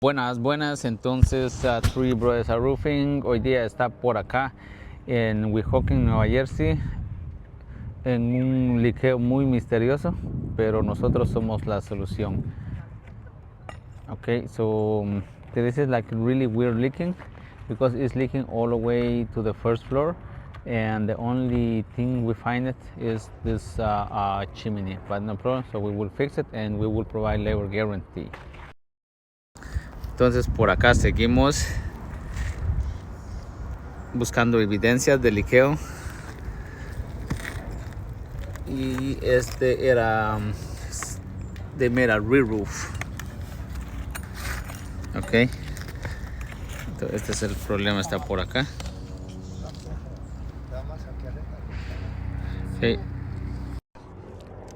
Buenas, buenas. Entonces, Three Brothers are Roofing hoy día está por acá en Weehawken, Nueva Jersey, en un liqueo muy misterioso, pero nosotros somos la solución. Okay, so this is like really weird leaking because it's leaking all the way to the first floor, and the only thing we find it is this chimney, but no problem. So we will fix it and we will provide labor guarantee. Entonces por acá seguimos buscando evidencias de liqueo, y este era de mera re-roof. Ok, entonces este es el problema, está por acá.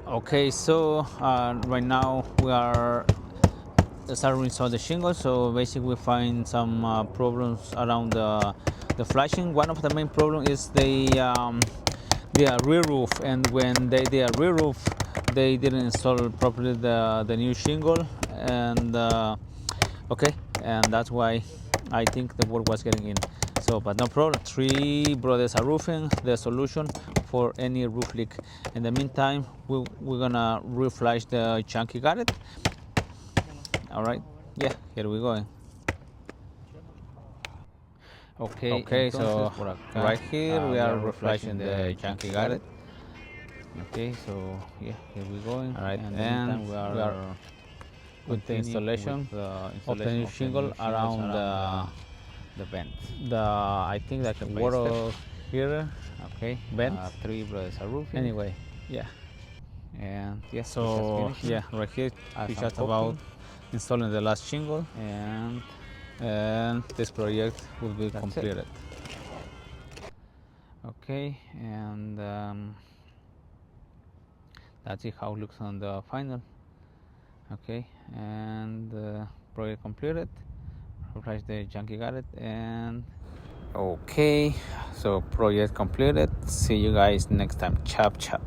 Okay, so right now we are starting to install the shingles. So basically we find some problems around the flashing. One of the main problems is the rear roof, and when they did a rear roof, they didn't install properly the new shingle, and okay, and that's why I think the work was getting in. So, but no problem. Three Brothers are Roofing, the solution for any roof leak. In the meantime, we're gonna reflash the chunky garret. All right, yeah, here we go. Okay, so right here we are reflashing the chunky garret. Okay, so yeah, here we go. All right, and we are with the installation of the new shingle around the vent. I think that the water here. Okay, vent. Three Brothers are Roofing. Anyway, yeah, and yeah, so yeah, right here we just about installing the last shingle, and this project will be completed. Okay, and that's it, how it looks on the final. Okay, and project completed. Refresh the chunky garret, and okay, so project completed. See you guys next time. Chop chop.